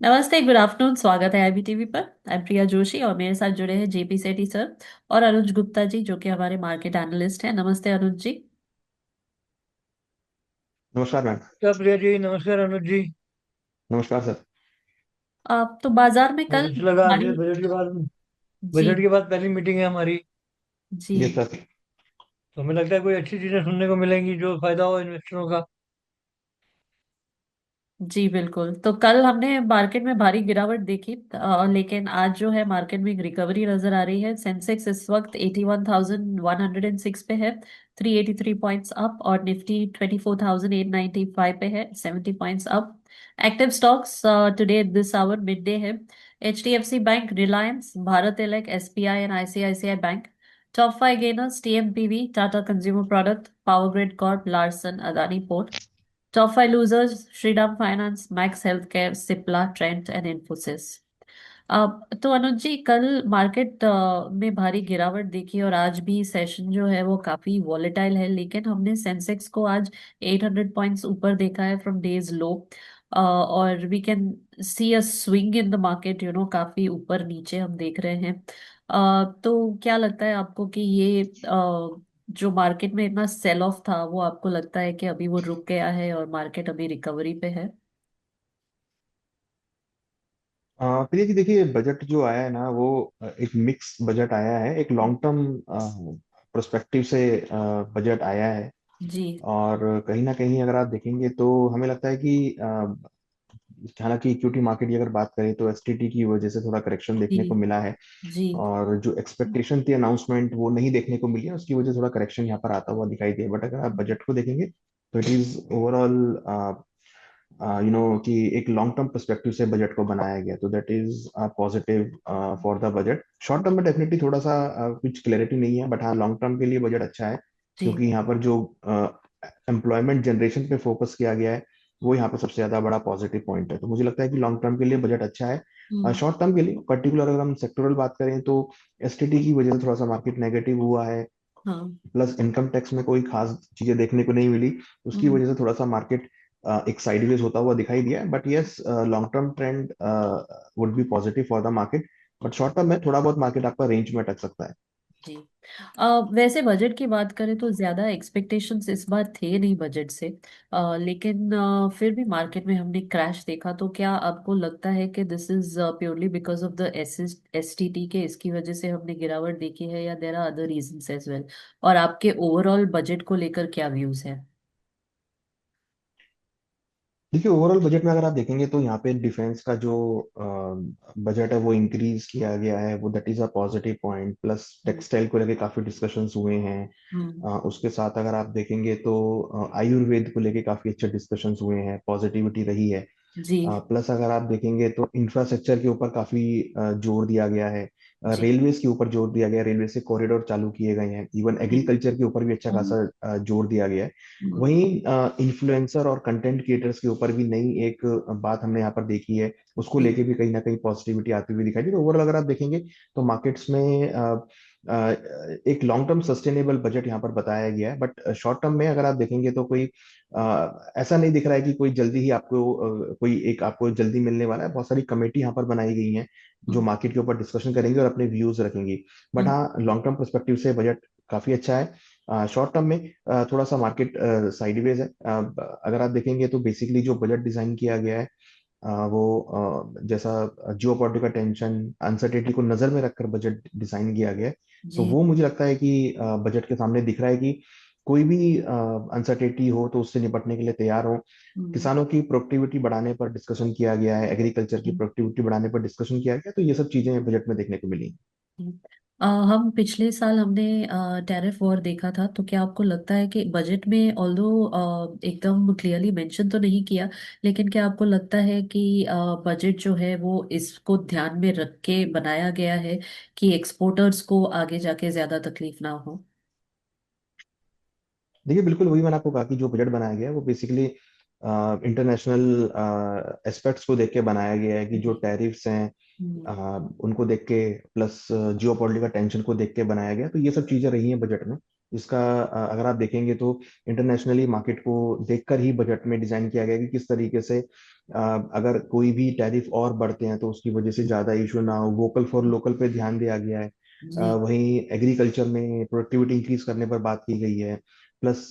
नमस्ते, good afternoon. स्वागत है आईबीटीवी पर। आई एम प्रिया जोशी और मेरे साथ जुड़े हैं जेपी सेठी सर और अनुज गुप्ता जी, जो कि हमारे मार्केट एनालिस्ट हैं। नमस्ते अनुज जी। नमस्कार मैम। क्या प्रिया जी, नमस्कार अनुज जी। नमस्कार सर। आप तो बाजार में बहुत कल अच्छा लगा आज भारी। बजट के बाद। जी। बजट के बाद पहली मीटिंग है हमारी। जी। जी सर। तो हमें लगता है कोई अच्छी चीजें सुनने को मिलेंगी जो फायदा हो इन्वेस्टरों का। जी बिल्कुल। तो कल हमने मार्केट में भारी गिरावट देखी, लेकिन आज जो है मार्केट में एक रिकवरी नजर आ रही है। सेंसेक्स इस वक्त 81,106 पे है, 383 पॉइंट्स अप। और निफ्टी 24,895 पे है, 70 points up. Active stocks today this hour mid day है। HDFC Bank, Reliance, Bharat Electric, SBI and ICICI Bank. Top five gainers TMPV, Tata Consumer Product, Power Grid Corp, Larsen, Adani Port. Top five losers, Shriram Finance, Max Healthcare, Cipla, Trent and Infosys. तो अनुज जी, कल market में भारी गिरावट देखी और आज भी सेशन जो है वो काफी वॉलेटाइल है, लेकिन हमने सेंसेक्स को आज 800 पॉइंट्स ऊपर देखा है फ्रॉम डेज लो। और we can see a swing in the market, काफी ऊपर नीचे हम देख रहे हैं। तो क्या लगता है आपको कि ये जो मार्केट में इतना सेल ऑफ था, वो आपको लगता है कि अभी वो रुक गया है और मार्केट अभी रिकवरी पे है? प्रिया जी देखिए, बजट जो आया है ना वो एक मिक्स बजट आया है। एक लॉन्ग टर्म प्रोस्पेक्टिव से बजट आया है। जी। और कहीं ना कहीं अगर आप देखेंगे तो हमें लगता है कि हालांकि इक्विटी मार्केट की अगर बात करें तो एसटीटी की वजह से थोड़ा करेक्शन जी। देखने को मिला है। जी। और जो एक्सपेक्टेशन थी अनाउंसमेंट वो नहीं देखने को मिली है, उसकी वजह से थोड़ा करेक्शन यहाँ पर आता हुआ दिखाई दिया। बट अगर आप बजट को देखेंगे तो इट इज ओवरऑल कि एक लॉन्ग टर्म पर्सपेक्टिव से बजट को बनाया गया, तो that is positive for the budget. Short term में डेफिनेटली थोड़ा सा कुछ क्लैरिटी नहीं है, बट हाँ लॉन्ग टर्म के लिए बजट अच्छा है। जी। क्योंकि यहाँ पर जो एम्प्लॉयमेंट जनरेशन पे फोकस किया गया है वो यहाँ पर सबसे ज्यादा बड़ा पॉजिटिव पॉइंट है। तो मुझे लगता है कि लॉन्ग टर्म के लिए बजट अच्छा है। हम्म। शॉर्ट टर्म के लिए पर्टिकुलर अगर हम सेक्टोरल बात करें तो एसटीटी की वजह से थोड़ा सा मार्केट नेगेटिव हुआ है। हाँ। प्लस इनकम टैक्स में कोई खास चीजें देखने को नहीं मिली, उसकी हम्म। वजह से थोड़ा सा मार्केट एक साइडवेज होता हुआ दिखाई दिया है। But yes, long term trend would be positive for the market. But short term में थोड़ा बहुत मार्केट आपका रेंज में अटक सकता है। जी। वैसे बजट की बात करें तो ज्यादा एक्सपेक्टेशंस इस बार थे नहीं बजट से। लेकिन फिर भी मार्केट में हमने क्रैश देखा। तो क्या आपको लगता है कि this is purely because of the STT के इसकी वजह से हमने गिरावट देखी है, या there are other reasons as well? और आपके ओवरऑल बजट को लेकर क्या व्यूज है? देखिए, ओवरऑल बजट में अगर आप देखेंगे तो यहाँ पे डिफेंस का जो बजट है वो इंक्रीज किया गया है, वो that is a positive point. Plus textile को लेके काफी डिस्कशंस हुए हैं। हम्म। उसके साथ अगर आप देखेंगे तो आयुर्वेद को लेके काफी अच्छे डिस्कशंस हुए हैं, पॉजिटिविटी रही है। जी। प्लस अगर आप देखेंगे तो इंफ्रास्ट्रक्चर के ऊपर काफी जोर दिया गया है। जी। रेलवेज के ऊपर जोर दिया गया है, रेलवे से कॉरिडोर चालू किए गए हैं। इवन जी। एग्रीकल्चर के ऊपर भी अच्छा हम्म। खासा जोर दिया गया है। हम्म। वहीं इन्फ्लुएंसर और कंटेंट क्रिएटर्स के ऊपर भी नई एक बात हमने यहाँ पर देखी है, उसको जी। लेके भी कहीं ना कहीं पॉजिटिविटी आती हुई दिखाई दी। तो ओवरऑल अगर आप देखेंगे तो मार्केट्स में अ, एक लॉन्ग टर्म सस्टेनेबल बजट यहाँ पर बताया गया है। बट शॉर्ट टर्म में अगर आप देखेंगे तो कोई ऐसा नहीं दिख रहा है कि कोई जल्दी ही आपको कोई एक आपको जल्दी मिलने वाला है। बहुत सारी कमेटी यहाँ पर बनाई गई हैं जो हम्म। मार्केट के ऊपर डिस्कशन करेंगे और अपने व्यूज रखेंगी। बट हम्म। हाँ, लॉन्ग टर्म परस्पेक्टिव से बजट काफी अच्छा है। शॉर्ट टर्म में थोड़ा सा मार्केट साइडवेज है। अगर आप देखेंगे तो बेसिकली जो बजट डिजाइन किया गया है वो जैसा जियो पॉलिटिकल टेंशन अनसर्टेनिटी को नजर में रखकर बजट डिजाइन किया गया है। तो जी। वो मुझे लगता है कि बजट के सामने दिख रहा है कि कोई भी अनसर्टेनिटी हो तो उससे निपटने के लिए तैयार हो। हम्म। किसानों की प्रोडक्टिविटी बढ़ाने पर डिस्कशन किया गया है, एग्रीकल्चर की जी। प्रोडक्टिविटी बढ़ाने पर डिस्कशन किया गया, तो ये सब चीजें बजट में देखने को मिली। हम पिछले साल हमने टैरिफ वॉर देखा था। तो क्या आपको लगता है कि बजट में, ऑल्दो एकदम क्लियरली मेंशन तो नहीं किया, लेकिन क्या आपको लगता है कि बजट जो है वो इसको ध्यान में रख के बनाया गया है कि एक्सपोर्टर्स को आगे जाके ज्यादा तकलीफ ना हो? देखिए, बिल्कुल वही मैंने आपको कहा कि जो बजट बनाया गया है वो बेसिकली इंटरनेशनल एस्पेक्ट्स को देख के बनाया गया है, कि जो जी। टैरिफ्स हैं हम्म। उनको देख के, प्लस जियो पॉलिटिकल टेंशन को देख के बनाया गया। तो ये सब चीजें रही हैं बजट में। जिसका अगर आप देखेंगे तो इंटरनेशनली मार्केट को देखकर ही बजट में डिजाइन किया गया है कि किस तरीके से अगर कोई भी टैरिफ और बढ़ते हैं तो उसकी वजह से ज्यादा इशू ना हो। वोकल फॉर लोकल पे ध्यान दिया गया है। जी। वहीं एग्रीकल्चर में प्रोडक्टिविटी इंक्रीज करने पर बात की गई है। प्लस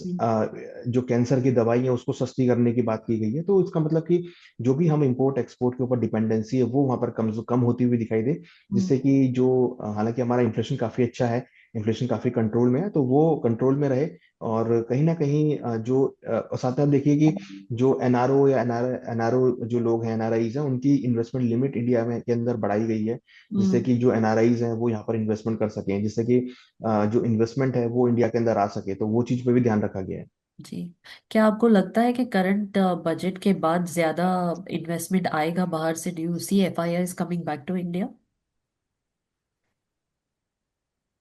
जो कैंसर की दवाई है उसको सस्ती करने की बात की गई है। तो इसका मतलब कि जो भी हम इंपोर्ट एक्सपोर्ट के ऊपर डिपेंडेंसी है वो वहां पर कम कम होती हुई दिखाई दे, जिससे कि जो हालांकि हमारा इन्फ्लेशन काफी अच्छा है, इन्फ्लेशन काफी कंट्रोल में है, तो वो कंट्रोल में रहे। और कहीं ना कहीं और साथ में आप देखिए कि जो एनआरओ या एनआरओ जो लोग हैं, एनआरआईज हैं, उनकी इन्वेस्टमेंट लिमिट इंडिया में के अंदर बढ़ाई गई है, जिससे हम्म। कि जो एनआरआईज हैं वो यहाँ पर इन्वेस्टमेंट कर सकें, जिससे कि जो इन्वेस्टमेंट है वो इंडिया के अंदर आ सके। तो वो चीज पे भी ध्यान रखा गया है। जी। क्या आपको लगता है कि करंट बजट के बाद ज्यादा इन्वेस्टमेंट आएगा बाहर से? Do you see FII is coming back to India?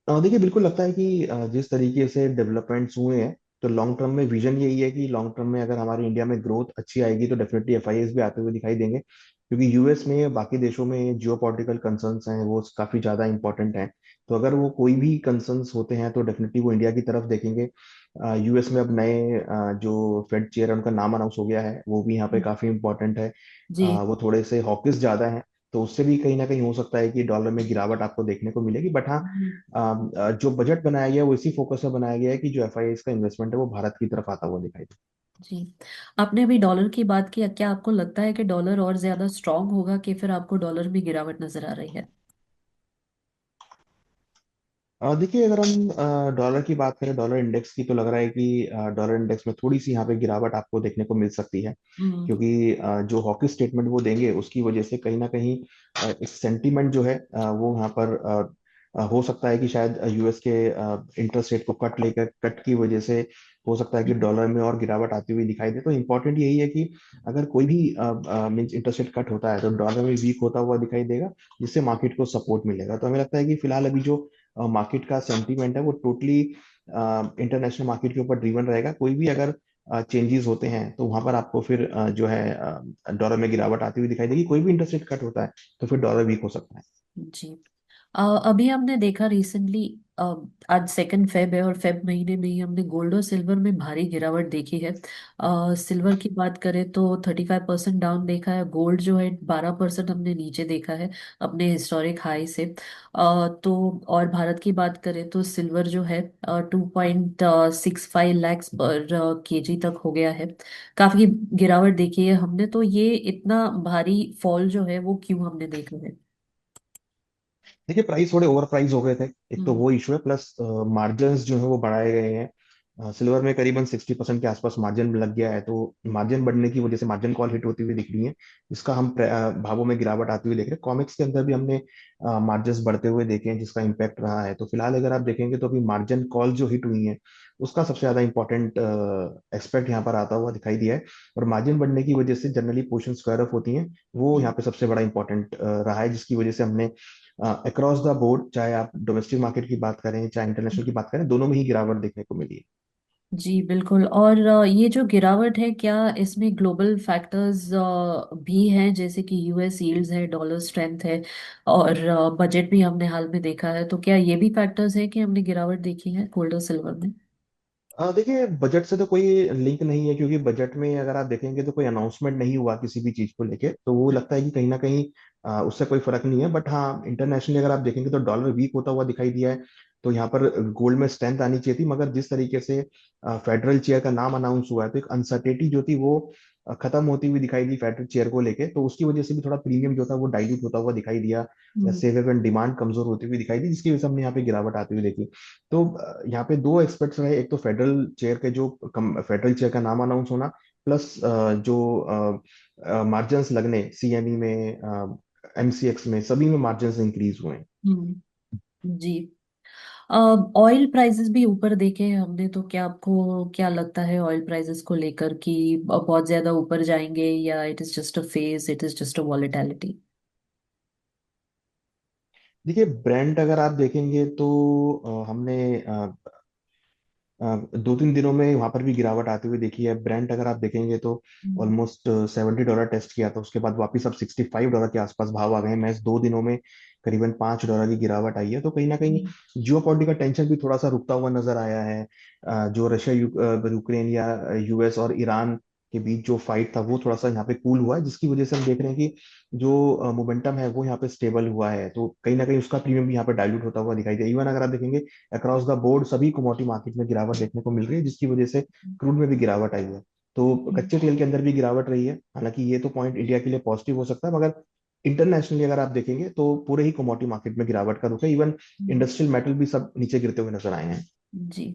देखिए बिल्कुल लगता है कि जिस तरीके से डेवलपमेंट्स हुए हैं, तो लॉन्ग टर्म में विजन यही है कि लॉन्ग टर्म में अगर हमारे इंडिया में ग्रोथ अच्छी आएगी तो डेफिनेटली एफआईएस भी आते हुए दिखाई देंगे, क्योंकि यूएस में बाकी देशों में जियो पॉलिटिकल कंसर्न्स हैं वो काफी ज्यादा इंपॉर्टेंट हैं। तो अगर वो कोई भी कंसर्न्स होते हैं तो डेफिनेटली वो इंडिया की तरफ देखेंगे। यूएस में अब नए जो फेड चेयर है उनका नाम अनाउंस हो गया है, वो भी यहाँ पे काफी इंपॉर्टेंट है। जी। वो थोड़े से हॉकिश ज्यादा हैं, तो उससे भी कहीं ना कहीं हो सकता है कि डॉलर में गिरावट आपको देखने को मिलेगी। बट हाँ, जो बजट बनाया गया है वो इसी फोकस में बनाया गया है कि जो एफआईआई का इन्वेस्टमेंट है वो भारत की तरफ आता हुआ दिखाई दे। जी। आपने अभी डॉलर की बात की, क्या आपको लगता है कि डॉलर और ज्यादा स्ट्रांग होगा कि फिर आपको डॉलर में गिरावट नजर आ रही है? देखिए अगर हम डॉलर की बात करें, डॉलर इंडेक्स की, तो लग रहा है कि डॉलर इंडेक्स में थोड़ी सी यहाँ पे गिरावट आपको देखने को मिल सकती है, हम्म। क्योंकि जो हॉकी स्टेटमेंट वो देंगे उसकी वजह से कहीं ना कहीं एक सेंटीमेंट जो है वो यहाँ पर हो सकता है कि शायद यूएस के इंटरेस्ट रेट को कट की वजह से हो सकता है कि डॉलर में और गिरावट आती हुई दिखाई दे। तो इम्पोर्टेंट यही है कि अगर कोई भी मीन्स इंटरेस्ट रेट कट होता है तो डॉलर में वीक होता हुआ दिखाई देगा, जिससे मार्केट को सपोर्ट मिलेगा। तो हमें लगता है कि फिलहाल अभी जो मार्केट का सेंटीमेंट है वो टोटली इंटरनेशनल मार्केट के ऊपर ड्रीवन रहेगा। कोई भी अगर चेंजेस होते हैं तो वहां पर आपको फिर जो है डॉलर में गिरावट आती हुई दिखाई देगी। कोई भी इंटरेस्ट रेट कट होता है तो फिर डॉलर वीक हो सकता है। जी। अभी हमने देखा रिसेंटली, आज सेकंड फेब है और फेब महीने में ही हमने गोल्ड और सिल्वर में भारी गिरावट देखी है। सिल्वर की बात करें तो 35% डाउन देखा है, गोल्ड जो है 12% हमने नीचे देखा है अपने हिस्टोरिक हाई से। तो और भारत की बात करें तो सिल्वर जो है 2.65 लैक्स पर केजी तक हो गया है। काफी गिरावट देखी है हमने, तो ये इतना भारी फॉल जो है वो क्यों हमने देखा है? देखिए प्राइस थोड़े ओवर प्राइस हो गए थे, एक तो हम्म। वो इशू है, प्लस मार्जिन जो है वो बढ़ाए गए हैं। सिल्वर में करीबन 60% के आसपास मार्जिन लग गया है, तो मार्जिन बढ़ने की वजह से मार्जिन कॉल हिट होती हुई दिख रही है, जिसका हम भावों में गिरावट आती हुई देख रहे हैं। कॉमिक्स के अंदर भी हमने मार्जिन बढ़ते हुए देखे हैं, जिसका इम्पैक्ट रहा है। तो फिलहाल अगर आप देखेंगे तो अभी मार्जिन कॉल जो हिट हुई है उसका सबसे ज्यादा इंपॉर्टेंट एक्सपेक्ट यहाँ पर आता हुआ दिखाई दिया है। और मार्जिन बढ़ने की वजह से जनरली पोर्शन स्क्वायर ऑफ होती हैं, वो यहाँ पे सबसे बड़ा इंपॉर्टेंट रहा है, जिसकी वजह से हमने अक्रॉस द बोर्ड, चाहे आप डोमेस्टिक मार्केट की बात करें चाहे इंटरनेशनल की बात करें, दोनों में ही गिरावट देखने को मिली है। जी बिल्कुल। और ये जो गिरावट है, क्या इसमें ग्लोबल फैक्टर्स भी हैं, जैसे कि यूएस यील्ड्स है, डॉलर स्ट्रेंथ है, और बजट भी हमने हाल में देखा है, तो क्या ये भी फैक्टर्स है कि हमने गिरावट देखी है गोल्ड और सिल्वर में? देखिए बजट से तो कोई लिंक नहीं है, क्योंकि बजट में अगर आप देखेंगे तो कोई अनाउंसमेंट नहीं हुआ किसी भी चीज को लेके, तो वो लगता है कि कहीं ना कहीं उससे कोई फर्क नहीं है। बट हाँ, इंटरनेशनली अगर आप देखेंगे तो डॉलर वीक होता हुआ दिखाई दिया है। तो यहाँ पर गोल्ड में स्ट्रेंथ आनी चाहिए थी, मगर जिस तरीके से फेडरल चेयर का नाम अनाउंस हुआ है तो एक अनसर्टेनिटी जो थी वो खत्म होती हुई दिखाई दी फेडरल चेयर को लेके, तो उसकी वजह से भी थोड़ा प्रीमियम जो था वो डाइल्यूट होता हुआ दिखाई दिया, या हम्म। सेव एंड डिमांड कमजोर होती हुई दिखाई दी, जिसकी वजह से हमने यहाँ पे गिरावट आती हुई देखी। तो यहाँ पे दो एक्सपेक्ट्स रहे, एक तो फेडरल चेयर के जो फेडरल चेयर का नाम अनाउंस होना, प्लस जो मार्जिन्स लगने सीएमई में, एमसीएक्स में, सभी में मार्जिन्स इंक्रीज हुए हैं। जी। ऑयल प्राइसेस भी ऊपर देखे हैं हमने, तो क्या आपको क्या लगता है ऑयल प्राइसेस को लेकर कि बहुत ज्यादा ऊपर जाएंगे, या it is just a phase, it is just a volatility? देखिए ब्रांड अगर आप देखेंगे तो हमने 2-3 दिनों में वहां पर भी गिरावट आती हुई देखी है। ब्रांड अगर आप देखेंगे तो ऑलमोस्ट $70 टेस्ट किया था, उसके बाद वापस अब $65 के आसपास भाव आ गए हैं महज 2 दिनों में। करीबन $5 की गिरावट आई है। तो कहीं ना कहीं जियो का टेंशन भी थोड़ा सा रुकता हुआ नजर आया है। जो रशिया यूक्रेन या यूएस और ईरान के बीच जो फाइट था वो थोड़ा सा यहाँ पे कूल हुआ है, जिसकी वजह से हम देख रहे हैं कि जो मोमेंटम है वो यहाँ पे स्टेबल हुआ है। तो कहीं ना कहीं उसका प्रीमियम भी यहाँ पे डाइल्यूट होता हुआ दिखाई दिया। इवन अगर आप देखेंगे अक्रॉस द बोर्ड सभी कमोडिटी मार्केट में गिरावट देखने को मिल रही है, जिसकी वजह से क्रूड में भी गिरावट आई है। तो कच्चे तेल के अंदर भी गिरावट रही है। हालांकि ये तो पॉइंट इंडिया के लिए पॉजिटिव हो सकता है, मगर इंटरनेशनली अगर आप देखेंगे तो पूरे ही कमोडिटी मार्केट में गिरावट का रुख है। इवन इंडस्ट्रियल मेटल भी सब नीचे गिरते हुए नजर आए हैं। जी।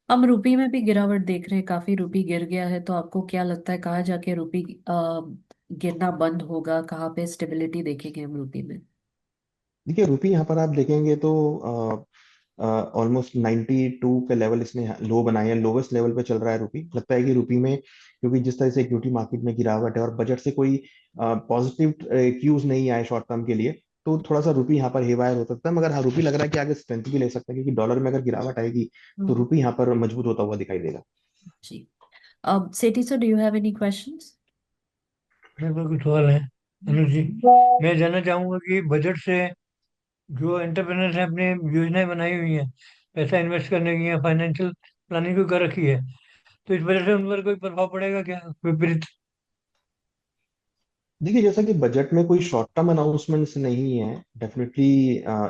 हम रुपी में भी गिरावट देख रहे हैं, काफी रुपी गिर गया है। तो आपको क्या लगता है कहाँ जाके रुपी गिरना बंद होगा, कहाँ पे स्टेबिलिटी देखेंगे हम रुपी में? देखिए रुपी यहाँ पर आप देखेंगे तो ऑलमोस्ट 92 के लेवल इसने लो बनाए हैं। लोवेस्ट लेवल पे चल रहा है रुपी। लगता है कि रुपी में, क्योंकि जिस तरह से इक्विटी मार्केट में गिरावट है और बजट से कोई पॉजिटिव क्यूज नहीं आए शॉर्ट टर्म के लिए, तो थोड़ा सा रुपी यहाँ पर हेवायर हो सकता है। मगर हाँ, रुपी लग रहा है कि आगे स्ट्रेंथ भी ले सकता है, क्योंकि डॉलर में अगर गिरावट आएगी तो हम्म। रुपी यहाँ पर मजबूत होता हुआ दिखाई देगा। जी। Sethi sir, do you have any questions? मेरे पास कुछ सवाल है अनुज जी। मैं जानना चाहूंगा कि बजट से जो एंटरप्रेनर्स ने अपनी योजनाएं बनाई हुई हैं, पैसा इन्वेस्ट करने की या फाइनेंशियल प्लानिंग को कर रखी है, तो इस वजह से उन पर कोई प्रभाव पड़ेगा क्या, विपरीत? देखिए जैसा कि बजट में कोई शॉर्ट टर्म अनाउंसमेंट्स नहीं है, डेफिनेटली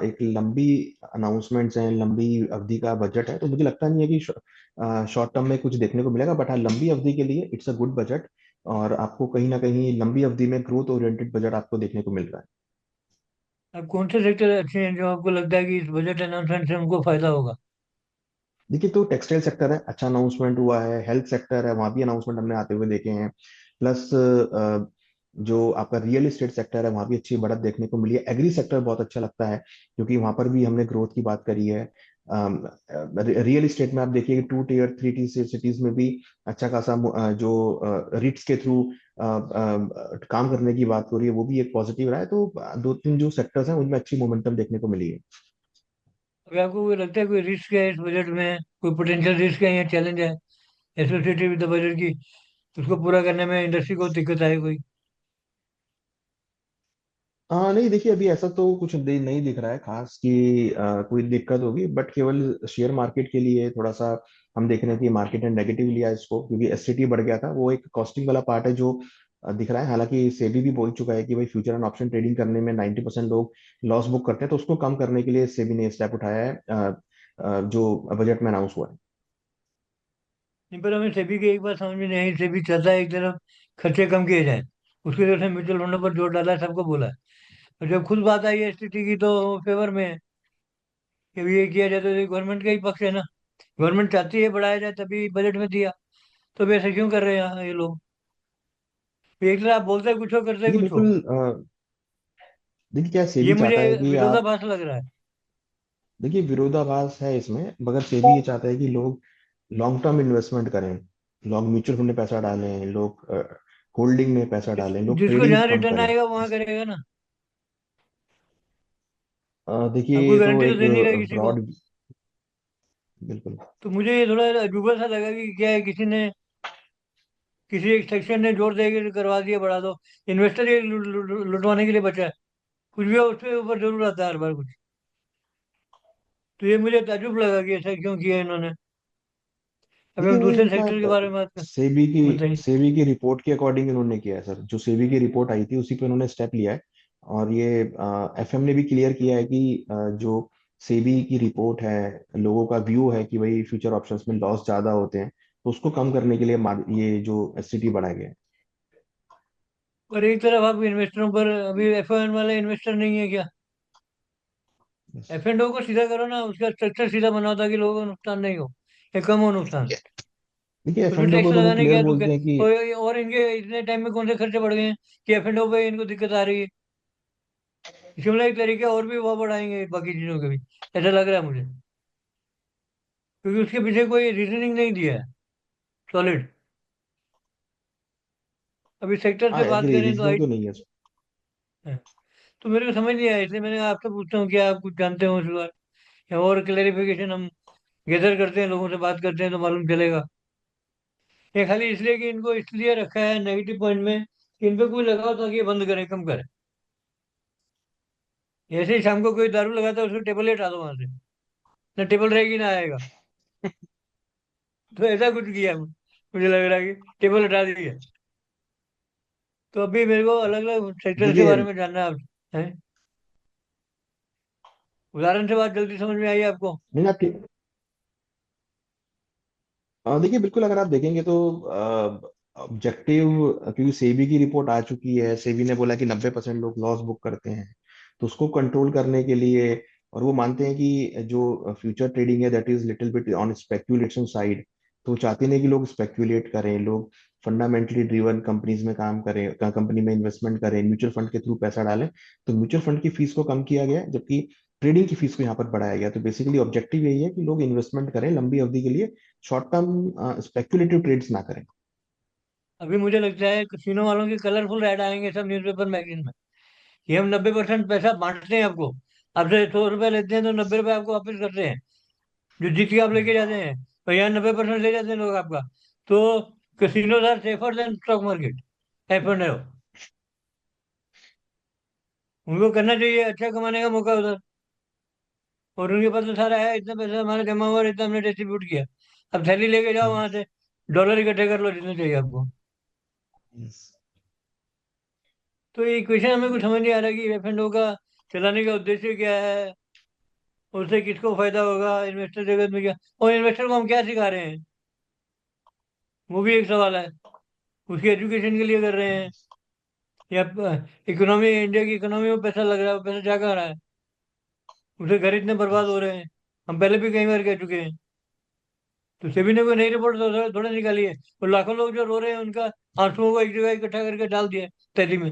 एक लंबी अनाउंसमेंट्स हैं, लंबी अवधि का बजट है। तो मुझे लगता नहीं है कि शॉर्ट टर्म में कुछ देखने को मिलेगा। बट हाँ, लंबी अवधि के लिए इट्स अ गुड बजट, और आपको कहीं ना कहीं लंबी अवधि में ग्रोथ ओरिएंटेड बजट आपको देखने को मिल रहा है। अब कौन से सेक्टर अच्छे हैं जो आपको लगता है कि इस बजट अनाउंसमेंट से उनको फायदा होगा? देखिए तो टेक्सटाइल सेक्टर है, अच्छा अनाउंसमेंट हुआ है। हेल्थ सेक्टर है, वहाँ भी अनाउंसमेंट हमने आते हुए देखे हैं। प्लस जो आपका रियल एस्टेट सेक्टर है वहाँ भी अच्छी बढ़त देखने को मिली है। एग्री सेक्टर बहुत अच्छा लगता है, क्योंकि वहाँ पर भी हमने ग्रोथ की बात करी है। रियल एस्टेट में आप देखिए कि 2 टियर 3 टियर सिटीज में भी अच्छा खासा जो रिट्स के थ्रू काम करने की बात हो रही है, वो भी एक पॉजिटिव रहा है। तो दो तीन जो सेक्टर्स हैं उनमें अच्छी मोमेंटम देखने को मिली है। अभी आपको कोई लगता है कोई रिस्क है इस बजट में, कोई पोटेंशियल रिस्क है या चैलेंज है एसोसिएटेड विद द बजट की, उसको पूरा करने में इंडस्ट्री को दिक्कत आए कोई? हाँ नहीं, देखिए अभी ऐसा तो कुछ नहीं दिख रहा है खास कि कोई दिक्कत होगी। बट केवल शेयर मार्केट के लिए थोड़ा सा हम देख रहे हैं कि मार्केट ने नेगेटिव लिया इसको, क्योंकि एससीटी बढ़ गया था। वो एक कॉस्टिंग वाला पार्ट है जो दिख रहा है। हालांकि सेबी भी बोल चुका है कि भाई फ्यूचर एंड ऑप्शन ट्रेडिंग करने में 90% लोग लॉस बुक करते हैं, तो उसको कम करने के लिए सेबी ने स्टेप उठाया है, जो बजट में अनाउंस हुआ है। नहीं, पर हमें सेबी की एक बात समझ में नहीं आई। सेबी चाहता है एक तरफ खर्चे कम किए जाए, उसकी तरफ से म्यूचुअल फंडों पर जोर डाला है, सबको बोला है। और जब खुद बात आई है एसटीटी की तो फेवर में है कि भी ये किया जाए, तो ये गवर्नमेंट का ही पक्ष है ना। गवर्नमेंट चाहती है बढ़ाया जाए, तभी बजट में दिया। तो अब ऐसे क्यों कर रहे हैं यहाँ ये लोग? एक तरह आप बोलते कुछ हो, करते देखिए कुछ हो। बिल्कुल, देखिए क्या ये सेबी मुझे चाहता है कि आप, विरोधाभास लग रहा है। देखिए विरोधाभास है इसमें, मगर सेबी ये चाहता है कि लोग लॉन्ग टर्म इन्वेस्टमेंट करें, लोग म्यूचुअल फंड में पैसा डालें, लोग होल्डिंग में पैसा डालें, लोग जिसको ट्रेडिंग जहाँ कम रिटर्न करें। आएगा वहां करेगा ना। देखिए अब कोई ये तो गारंटी तो एक दे नहीं रहा किसी को। ब्रॉड, बिल्कुल। तो मुझे ये थोड़ा अजूबा सा लगा कि क्या है, किसी ने, किसी एक सेक्शन ने जोर दे के करवा दिया बढ़ा दो। इन्वेस्टर ये लुटवाने के लिए बचा है। कुछ भी हो उसके ऊपर जरूर आता है हर बार कुछ। तो ये मुझे ताज्जुब लगा कि ऐसा क्यों किया इन्होंने। अभी देखिए हम वो दूसरे इनका सेक्टर के बारे में बात कर। सेबी की बताइए। सेबी की रिपोर्ट के अकॉर्डिंग इन्होंने किया है सर। जो सेबी की रिपोर्ट आई थी उसी पे उन्होंने स्टेप लिया है। और ये एफएम ने भी क्लियर किया है कि जो सेबी की रिपोर्ट है, लोगों का व्यू है कि भाई फ्यूचर ऑप्शंस में लॉस ज्यादा होते हैं, तो उसको कम करने के लिए ये जो एससीटी बढ़ाया गया है। और एक तरफ आप इन्वेस्टरों पर, अभी एफ वाले इन्वेस्टर नहीं है क्या? बस। एफ एंड ओ को सीधा करो ना, उसका स्ट्रक्चर सीधा बनाओ ताकि लोगों को नुकसान नहीं हो या कम हो नुकसान। देखिए उसमें एफएनडो टैक्स को तो वो लगाने क्लियर क्या दुख है? बोलते हैं कि, और इनके इतने टाइम में कौन से खर्चे बढ़ गए हैं कि एफ एंड ओ पे इनको दिक्कत आ रही है? शिमला एक तरीके और भी वो बढ़ाएंगे बाकी चीजों के भी, ऐसा लग रहा है मुझे। क्योंकि उसके पीछे कोई रीजनिंग नहीं दिया है सॉलिड। अभी सेक्टर हाँ से बात एग्री, करें तो रीजनिंग तो नहीं है। है। तो मेरे को समझ नहीं आया, इसलिए मैंने आपसे पूछता हूँ कि आप कुछ जानते हो इस बार, या और क्लेरिफिकेशन हम गैदर करते हैं, लोगों से बात करते हैं तो मालूम चलेगा। ये खाली इसलिए कि इनको इसलिए रखा है नेगेटिव पॉइंट में कि इन पे कोई लगाओ ताकि ये बंद करें, कम करें। ऐसे ही शाम को कोई दारू लगाता है उसको टेबल ही हटा दो वहां से, ना टेबल रहेगी ना आएगा। तो ऐसा कुछ किया है, मुझे लग रहा है कि टेबल हटा दी है। तो अभी मेरे को अलग अलग सेक्टर के देखिए बारे में जानना है है? उदाहरण से बात जल्दी समझ में आई आपको? नहीं आपकी देखिए बिल्कुल अगर आप देखेंगे तो ऑब्जेक्टिव, क्योंकि सेबी की रिपोर्ट आ चुकी है, सेबी ने बोला कि 90% लोग लॉस बुक करते हैं, तो उसको कंट्रोल करने के लिए, और वो मानते हैं कि जो फ्यूचर ट्रेडिंग है that is little bit on speculation side, तो वो चाहते नहीं कि लोग स्पेक्यूलेट करें, लोग फंडामेंटली ड्रिवन कंपनीज में काम करें, कंपनी में इन्वेस्टमेंट करें, म्यूचुअल फंड के थ्रू पैसा डालें। तो म्यूचुअल फंड की फीस को कम किया गया है, जबकि ट्रेडिंग की फीस को यहाँ पर बढ़ाया गया। तो बेसिकली ऑब्जेक्टिव यही है कि लोग इन्वेस्टमेंट करें लंबी अवधि के लिए, शॉर्ट टर्म स्पेक्युलेटिव ट्रेड्स ना करें। अभी मुझे लगता है कसिनो वालों के कलरफुल ऐड आएंगे सब न्यूज़पेपर मैगजीन में कि हम 90% पैसा बांटते हैं आपको, आपसे 100 रुपये लेते हैं तो 90 रुपये आपको वापस करते हैं, जो जीत के आप लेके जाते हैं। और यहाँ 90% ले जाते हैं लोग आपका। तो casinos are safer than stock market, F and उनको करना चाहिए, अच्छा कमाने का मौका उधर। और उनके पास तो सारा है, इतना पैसा हमारा जमा हुआ और इतना हमने डिस्ट्रीब्यूट किया। अब थैली लेके जाओ वहां से, डॉलर इकट्ठे कर लो जितने चाहिए आपको। Yes. तो ये क्वेश्चन हमें कुछ समझ नहीं आ रहा कि एफ एंड का चलाने का उद्देश्य क्या है, उससे किसको फायदा होगा, इन्वेस्टर जगत में क्या, और इन्वेस्टर को हम क्या सिखा रहे हैं, वो भी एक सवाल है। उसकी एजुकेशन के लिए कर रहे हैं या इकोनॉमी, इंडिया की इकोनॉमी में पैसा लग रहा है, पैसा जा कहाँ रहा है, उसके घर इतने बर्बाद हो रहे हैं, हम पहले भी कई बार कह चुके हैं। तो सेबी ने कोई नई रिपोर्ट थोड़ा थोड़ा निकाली है, और लाखों लोग जो रो रहे हैं उनका आंसुओं को एक जगह इकट्ठा करके डाल दिया तैली में।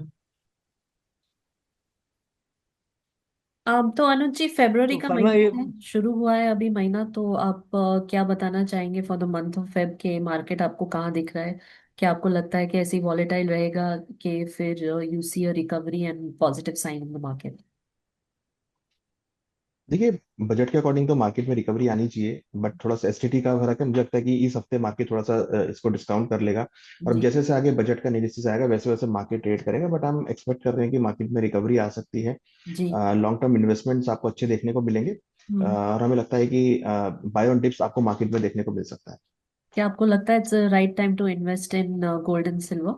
अब तो अनुज जी फरवरी तो का फर्मा ये, महीना है, शुरू हुआ है अभी महीना, तो आप क्या बताना चाहेंगे for the month of Feb के मार्केट आपको कहाँ दिख रहा है? क्या आपको लगता है कि ऐसी वॉलेटाइल रहेगा कि फिर you see a recovery and positive sign in the market? देखिए बजट के अकॉर्डिंग तो मार्केट में रिकवरी आनी चाहिए, बट थोड़ा सा एसटीटी का फर्क है, मुझे लगता है कि इस हफ्ते मार्केट थोड़ा सा इसको डिस्काउंट कर लेगा। और अब जी। जैसे जैसे आगे बजट का एनालिसिस आएगा वैसे वैसे मार्केट ट्रेड करेगा, बट हम एक्सपेक्ट कर रहे हैं कि मार्केट में रिकवरी आ सकती है। जी। लॉन्ग टर्म इन्वेस्टमेंट्स आपको अच्छे देखने को मिलेंगे, हम्म। और हमें लगता है कि बाय ऑन डिप्स आपको मार्केट में देखने को मिल सकता है। क्या आपको लगता है it's right time to invest in gold and silver?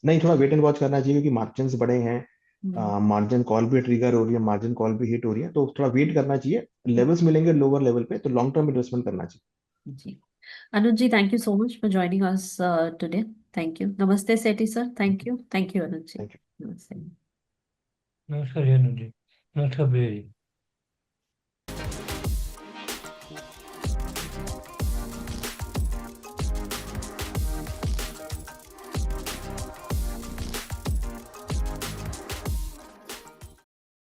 नहीं, थोड़ा वेट एंड वॉच करना चाहिए, क्योंकि मार्जिन बड़े हैं, मार्जिन कॉल भी ट्रिगर हो रही है, मार्जिन कॉल भी हिट हो रही है, तो थोड़ा वेट करना चाहिए, लेवल्स मिलेंगे लोअर लेवल पे, तो लॉन्ग टर्म इन्वेस्टमेंट करना चाहिए। जी। Anuj ji thank you so much for joining us today. Thank you. नमस्ते Sethi sir. Thank you Anuj ji. Thank you. नमस्ते। नमस्कार जी अनुज जी, नमस्कार भैया जी।